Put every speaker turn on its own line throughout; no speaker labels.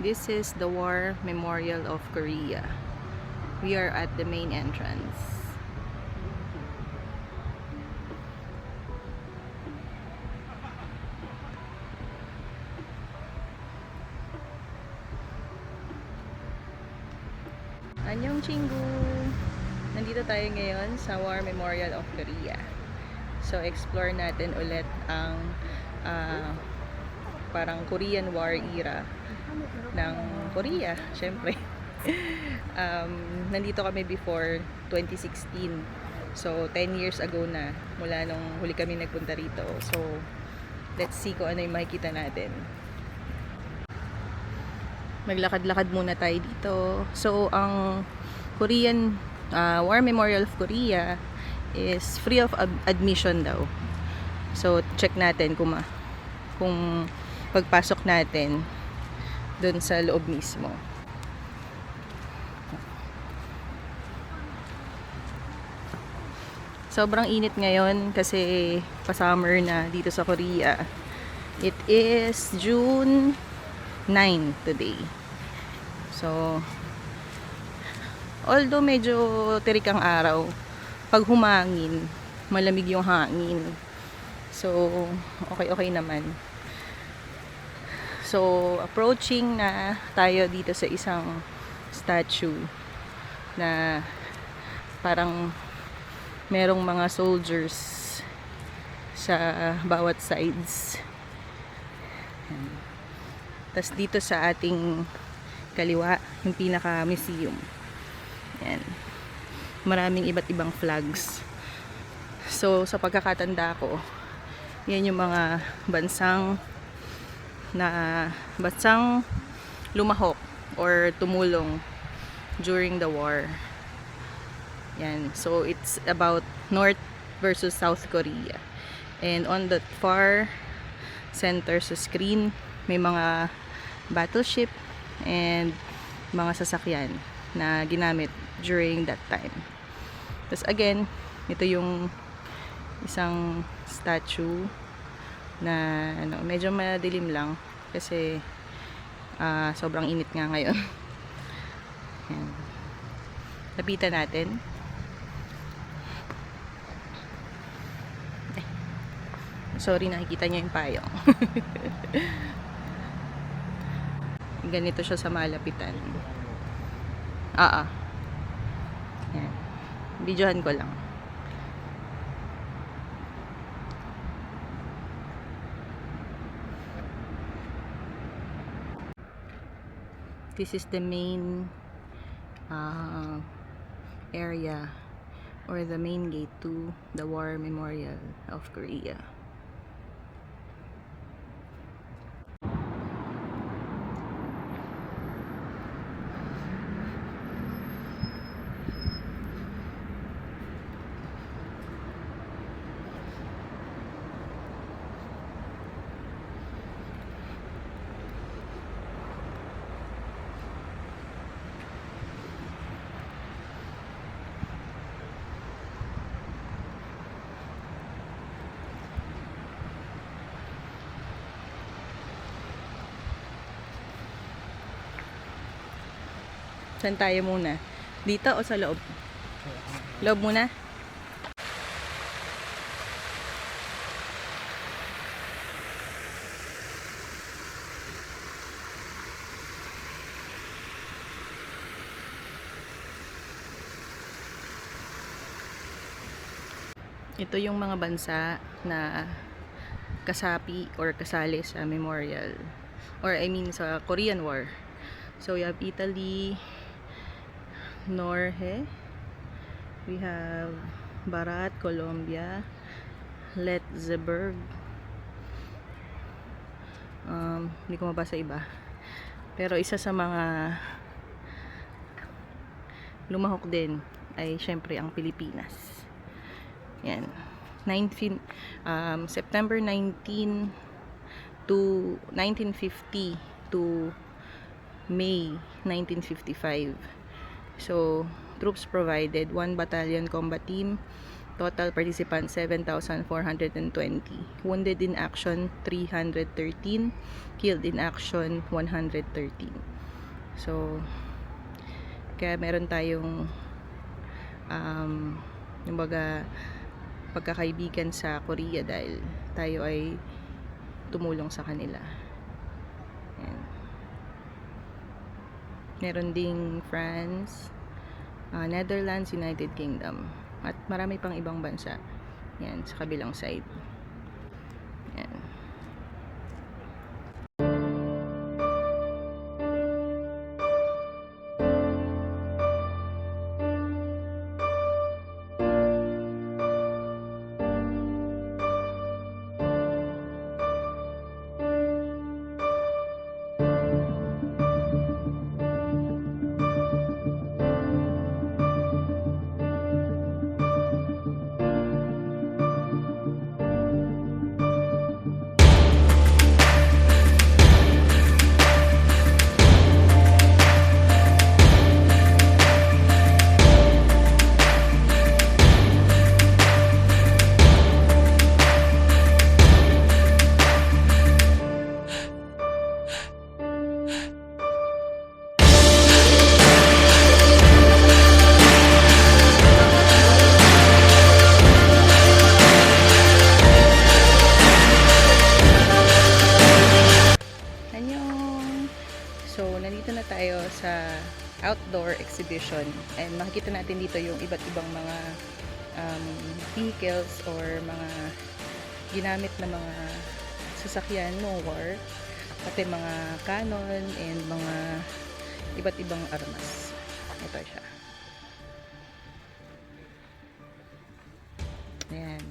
This is the War Memorial of Korea. We are at the main entrance. Annyeong Chingu! Nandito tayo ngayon sa War Memorial of Korea. So, explore natin ulit ang parang Korean War era ng Korea, syempre. Nandito kami before 2016. So, 10 years ago na mula nung huli kami nagpunta rito. So, let's see kung ano yung makikita natin. Maglakad-lakad muna tayo dito. So, ang Korean War Memorial of Korea is free of admission daw. So, check natin kung pagpasok natin dun sa loob mismo. Sobrang init ngayon kasi pa-summer na dito sa Korea. It is June 9 today. So, although medyo tirik ang araw, pag humangin, malamig yung hangin. So, okay naman. So, approaching na tayo dito sa isang statue na parang merong mga soldiers sa bawat sides. Tas dito sa ating kaliwa, yung pinaka-museum. Yan. Maraming iba't ibang flags. So, sa pagkakatanda ko, yan yung mga bansang lumahok or tumulong during the war. Yan. So, it's about North versus South Korea. And on the far center sa screen, may mga battleship and mga sasakyan na ginamit during that time. Tapos again, ito yung isang statue na medyo madilim lang kasi sobrang init nga ngayon. Yan. Lapitan natin. Sorry, nakikita niyo yung payong. Ganito siya sa malapitan. Yan. Videohan ko lang. This is the main area or the main gate to the War Memorial of Korea. Saan tayo muna? Dito o sa loob? Loob muna? Ito yung mga bansa na kasapi or kasali sa memorial. Or I mean sa Korean War. So we have Italy, Norhe, we have Barat, Colombia, Letzeburg, hindi ko mabasa iba, pero isa sa mga lumahok din ay syempre ang Pilipinas. Yan. September 19 to 1950 to May 1955. So, troops provided, 1 battalion combat team, Total participants 7,420. Wounded in action 313. Killed in action 113. So kaya meron tayong yung baga pagkakaibigan sa Korea dahil tayo ay tumulong sa kanila. Ayan. Meron ding France, Netherlands, United Kingdom at marami pang ibang bansa. Yan, sa kabilang side. Yan. So, nandito na tayo sa outdoor exhibition and makikita natin dito yung iba't ibang mga vehicles or mga ginamit na mga sasakyan no war, pati mga cannon and mga iba't ibang armas. Ito siya. Ayan.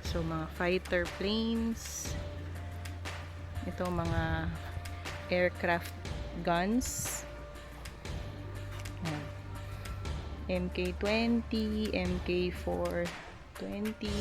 So, mga fighter planes. Ito mga aircraft guns. MK-20, MK-420.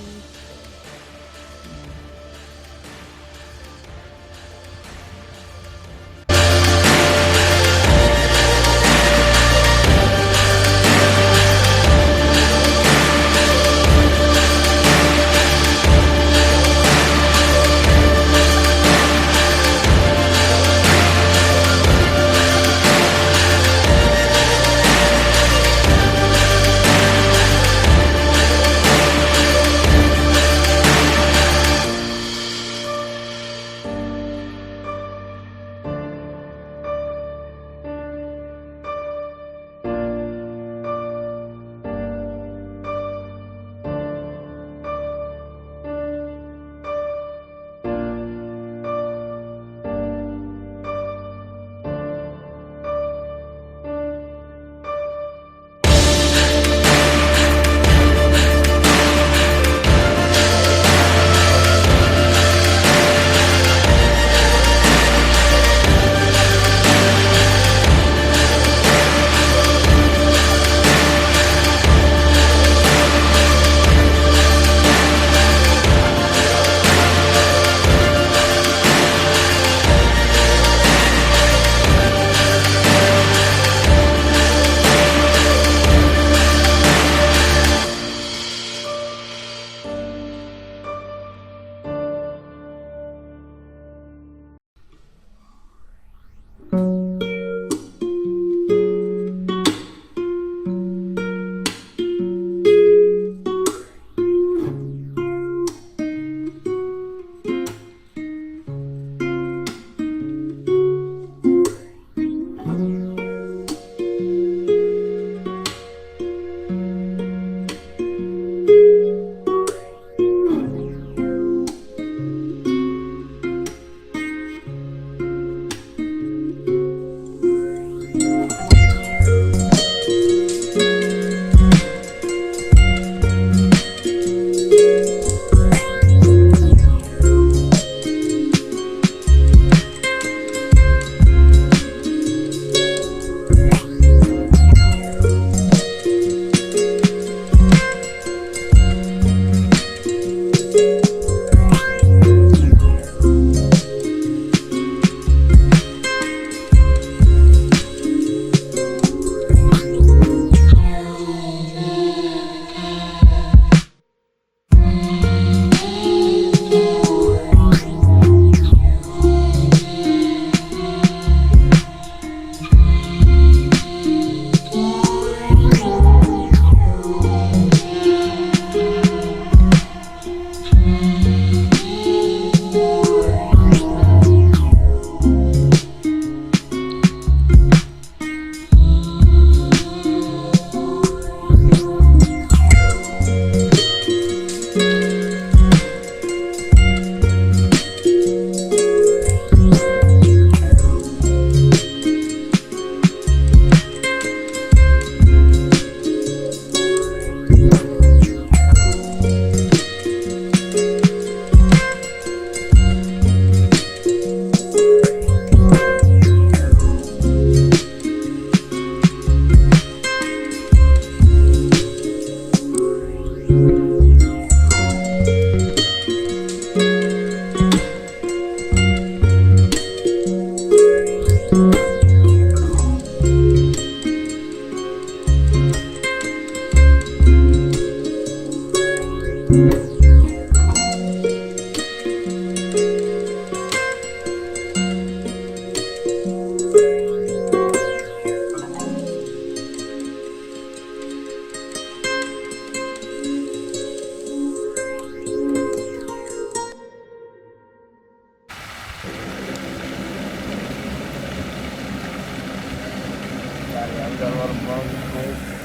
got a lot of problems.